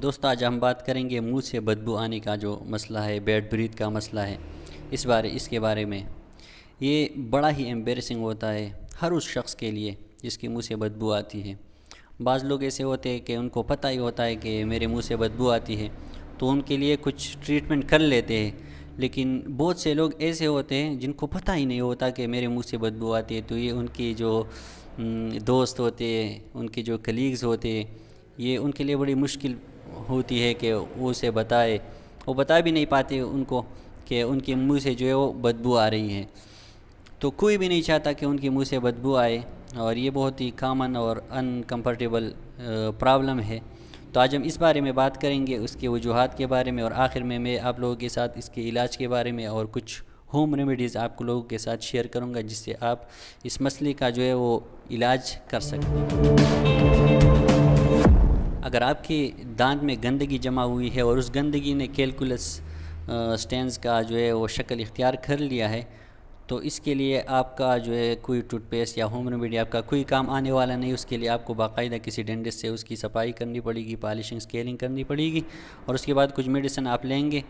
دوست آج ہم بات کریں گے منہ سے بدبو آنے کا جو مسئلہ ہے، بیڈ بریتھ کا مسئلہ ہے، اس کے بارے میں۔ یہ بڑا ہی ایمبیرسنگ ہوتا ہے ہر اس شخص کے لیے جس کے منہ سے بدبو آتی ہے۔ بعض لوگ ایسے ہوتے ہیں کہ ان کو پتہ ہی ہوتا ہے کہ میرے منہ سے بدبو آتی ہے تو ان کے لیے کچھ ٹریٹمنٹ کر لیتے ہیں، لیکن بہت سے لوگ ایسے ہوتے ہیں جن کو پتہ ہی نہیں ہوتا کہ میرے منہ سے بدبو آتی ہے، تو یہ ان کی جو دوست ہوتے ہیں، ان کے جو کلیگز ہوتے ہیں، یہ ان کے لیے بڑی مشکل ہوتی ہے کہ وہ اسے بتائے، وہ بتا بھی نہیں پاتے ان کو کہ ان کے منہ سے جو ہے وہ بدبو آ رہی ہے۔ تو کوئی بھی نہیں چاہتا کہ ان کے منہ سے بدبو آئے، اور یہ بہت ہی کامن اور انکمفرٹیبل پرابلم ہے۔ تو آج ہم اس بارے میں بات کریں گے، اس کے وجوہات کے بارے میں، اور آخر میں آپ لوگوں کے ساتھ اس کے علاج کے بارے میں اور کچھ ہوم ریمیڈیز آپ کو لوگوں کے ساتھ شیئر کروں گا جس سے آپ اس مسئلے کا جو ہے وہ علاج کر سکتے ہیں۔ اگر آپ کے دانت میں گندگی جمع ہوئی ہے اور اس گندگی نے کیلکولس سٹینز کا جو ہے وہ شکل اختیار کر لیا ہے، تو اس کے لیے آپ کا جو ہے کوئی ٹوتھ پیسٹ یا ہوم ریمیڈی آپ کا کوئی کام آنے والا نہیں۔ اس کے لیے آپ کو باقاعدہ کسی ڈینٹسٹ سے اس کی صفائی کرنی پڑے گی، پالشنگ اسکیلنگ کرنی پڑے گی، اور اس کے بعد کچھ میڈیسن آپ لیں گے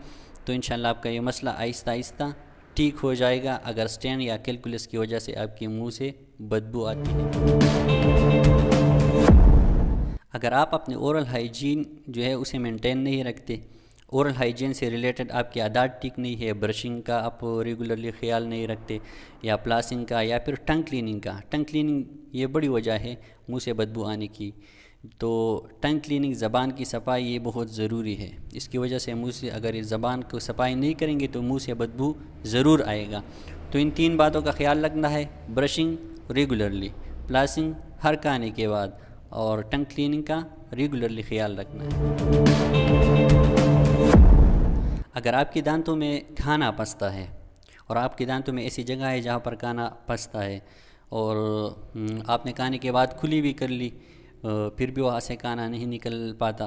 تو انشاءاللہ آپ کا یہ مسئلہ آہستہ آہستہ ٹھیک ہو جائے گا، اگر سٹین یا کیلکولس کی وجہ سے آپ کے منہ سے بدبو آتی ہے۔ اگر آپ اپنے اورل ہائیجین جو ہے اسے مینٹین نہیں رکھتے، اورل ہائیجین سے ریلیٹڈ آپ کی عادات ٹھیک نہیں ہے، برشنگ کا آپ ریگولرلی خیال نہیں رکھتے، یا پلاسنگ کا، یا پھر ٹنگ کلیننگ کا۔ ٹنگ کلیننگ یہ بڑی وجہ ہے منہ سے بدبو آنے کی، تو ٹنگ کلیننگ، زبان کی صفائی، یہ بہت ضروری ہے۔ اس کی وجہ سے منہ سے اگر اس زبان کو صفائی نہیں کریں گے تو منہ سے بدبو ضرور آئے گا۔ تو ان تین باتوں کا خیال رکھنا ہے: برشنگ ریگولرلی، پلاسنگ ہر کھانے کے بعد، اور ٹنگ کلیننگ کا ریگولرلی خیال رکھنا ہے۔ اگر آپ کے دانتوں میں کھانا پستا ہے، اور آپ کے دانتوں میں ایسی جگہ ہے جہاں پر کھانا پستا ہے، اور آپ نے کھانے کے بعد کھلی بھی کر لی، پھر بھی وہاں سے کھانا نہیں نکل پاتا،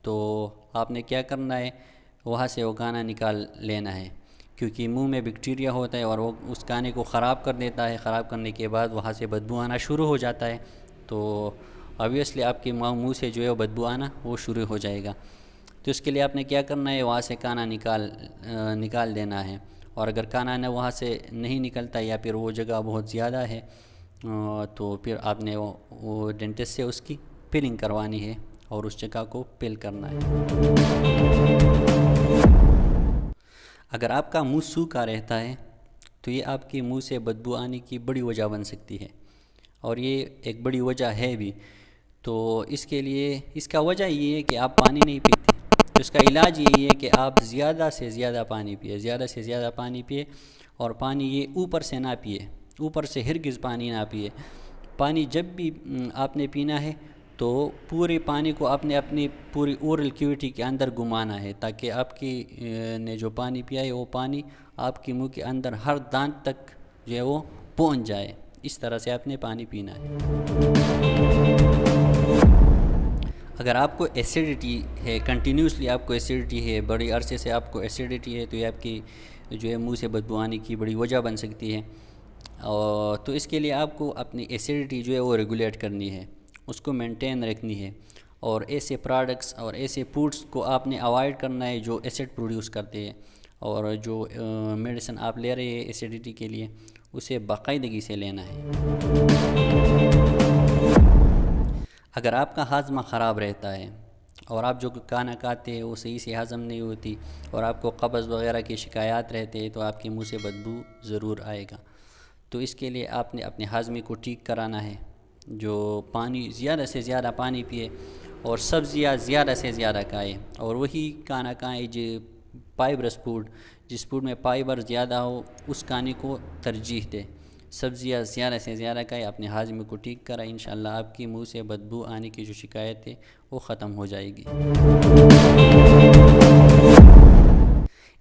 تو آپ نے کیا کرنا ہے، وہاں سے وہ کھانا نکال لینا ہے، کیونکہ منہ میں بیکٹیریا ہوتا ہے اور وہ اس کھانے کو خراب کر دیتا ہے۔ خراب کرنے کے بعد وہاں سے بدبو آنا شروع ہو جاتا ہے، تو آبویسلی آپ کے منہ سے جو ہے وہ بدبو آنا وہ شروع ہو جائے گا۔ تو اس کے لیے آپ نے کیا کرنا ہے، وہاں سے کھانا نکال دینا ہے، اور اگر کھانا وہاں سے نہیں نکلتا یا پھر وہ جگہ بہت زیادہ ہے تو پھر آپ نے وہ ڈینٹسٹ سے اس کی پلنگ کروانی ہے اور اس جگہ کو پل کرنا ہے۔ اگر آپ کا منہ سوکھا رہتا ہے تو یہ آپ کے منہ سے بدبو آنے کی بڑی وجہ بن سکتی ہے، اور یہ ایک بڑی وجہ ہے بھی۔ تو اس کے لیے اس کا وجہ یہ ہے کہ آپ پانی نہیں پیتے، تو اس کا علاج یہی ہے کہ آپ زیادہ سے زیادہ پانی پیے، زیادہ سے زیادہ پانی پیے، اور پانی یہ اوپر سے نہ پیے، اوپر سے ہرگز پانی نہ پیے۔ پانی جب بھی آپ نے پینا ہے تو پورے پانی کو آپ نے اپنی پوری اورل کیوٹی کے اندر گھمانا ہے، تاکہ آپ کی نے جو پانی پیا ہے وہ پانی آپ کے منہ کے اندر ہر دانت تک جو ہے وہ پہنچ جائے۔ اس طرح سے آپ نے پانی پینا ہے۔ اگر آپ کو ایسیڈیٹی ہے، کنٹینیوسلی آپ کو ایسیڈیٹی ہے، بڑی عرصے سے آپ کو ایسیڈیٹی ہے، تو یہ آپ کی جو ہے منہ سے بدبو آنے کی بڑی وجہ بن سکتی ہے، اور تو اس کے لیے آپ کو اپنی ایسیڈیٹی جو ہے وہ ریگولیٹ کرنی ہے، اس کو مینٹین رکھنی ہے، اور ایسے پروڈکٹس اور ایسے فوڈس کو آپ نے اوائڈ کرنا ہے جو ایسڈ پروڈیوس کرتے ہیں، اور جو میڈیسن آپ لے رہے ہیں ایسیڈیٹی کے لیے اسے باقاعدگی سے لینا ہے۔ اگر آپ کا ہاضمہ خراب رہتا ہے اور آپ جو کھانا کھاتے ہیں وہ صحیح سے ہضم نہیں ہوتی، اور آپ کو قبض وغیرہ کی شکایات رہتے ہیں، تو آپ کے منہ سے بدبو ضرور آئے گا۔ تو اس کے لیے آپ نے اپنے ہاضمے کو ٹھیک کرانا ہے، جو پانی زیادہ سے زیادہ پانی پیے، اور سبزیاں زیادہ سے زیادہ کھائے، اور وہی کھانا کھائیں جو فائبرس فوڈ، جس فوڈ میں فائبر زیادہ ہو اس کھانے کو ترجیح دے۔ سبزیاں زیادہ سے زیادہ کھائیں، اپنے ہاضمے کو ٹھیک کریں، انشاءاللہ آپ کی منہ سے بدبو آنے کی جو شکایت ہے وہ ختم ہو جائے گی۔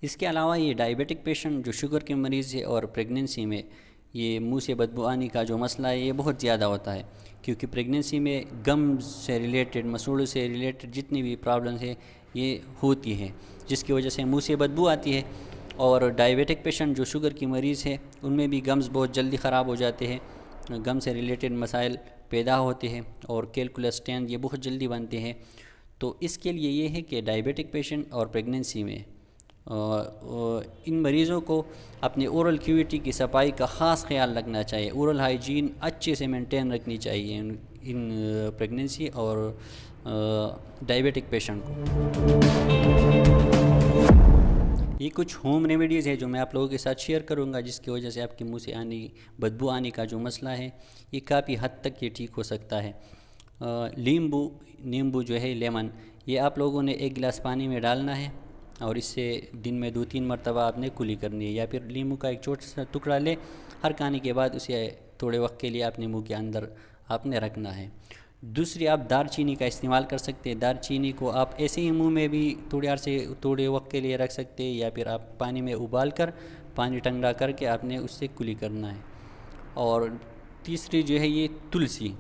اس کے علاوہ یہ ڈائبیٹک پیشنٹ جو شوگر کے مریض ہے اور پریگننسی میں یہ منہ سے بدبو آنے کا جو مسئلہ ہے یہ بہت زیادہ ہوتا ہے، کیونکہ پریگننسی میں گمز سے ریلیٹڈ، مسوڑوں سے ریلیٹڈ جتنی بھی پرابلمز ہیں یہ ہوتی ہے، جس کی وجہ سے منہ سے بدبو آتی ہے۔ اور ڈائبیٹک پیشنٹ جو شوگر کی مریض ہے ان میں بھی گمز بہت جلدی خراب ہو جاتے ہیں، گم سے ریلیٹڈ مسائل پیدا ہوتے ہیں، اور کیلکولس سٹین یہ بہت جلدی بنتے ہیں۔ تو اس کے لیے یہ ہے کہ ڈائبیٹک پیشنٹ اور پریگننسی میں ان مریضوں کو اپنے اورل کیویٹی کی صفائی کا خاص خیال رکھنا چاہیے. اورل ہائیجین اچھے سے مینٹین رکھنی چاہیے ان پریگننسی اور ڈائبیٹک پیشنٹ کو. یہ کچھ ہوم ریمیڈیز ہے جو میں آپ لوگوں کے ساتھ شیئر کروں گا، جس کی وجہ سے آپ کے منہ سے بدبو آنے کا جو مسئلہ ہے یہ کافی حد تک یہ ٹھیک ہو سکتا ہے. نیمبو جو ہے لیمن، یہ آپ لوگوں نے 1 گلاس پانی میں ڈالنا ہے اور اس سے دن میں 2-3 مرتبہ آپ نے کلی کرنی ہے، یا پھر لیمبو کا ایک چھوٹا سا ٹکڑا لے، ہر کھانے کے بعد اسے تھوڑے وقت کے لیے اپنے منہ کے اندر آپ نے رکھنا ہے. دوسری آپ دار چینی کا استعمال کر سکتے ہیں. دار چینی کو آپ ایسے ہی منہ میں بھی تھوڑے وقت کے لیے رکھ سکتے ہیں، یا پھر آپ پانی میں ابال کر پانی ٹھنڈا کر کے آپ نے اس سے کلی کرنا ہے. اور تیسری جو ہے یہ تلسی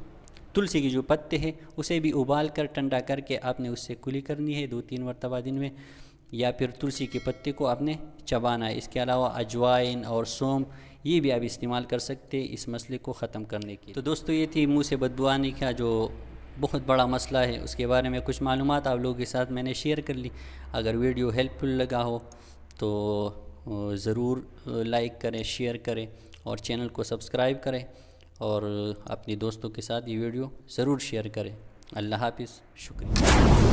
کی جو پتے ہیں اسے بھی ابال کر ٹھنڈا کر کے آپ نے اس سے کلی کرنی ہے 2-3 مرتبہ دن میں، یا پھر تلسی کے پتے کو آپ نے چبانا ہے. اس کے علاوہ اجوائن اور سونف یہ بھی آپ استعمال کر سکتے اس مسئلے کو ختم کرنے کی. تو دوستو یہ تھی منہ سے بدبو آنے کا جو بہت بڑا مسئلہ ہے، اس کے بارے میں کچھ معلومات آپ لوگوں کے ساتھ میں نے شیئر کر لی. اگر ویڈیو ہیلپ فل لگا ہو تو ضرور لائک کریں، شیئر کریں اور چینل کو سبسکرائب کریں، اور اپنی دوستوں کے ساتھ یہ ویڈیو ضرور شیئر کریں. اللہ حافظ، شکریہ.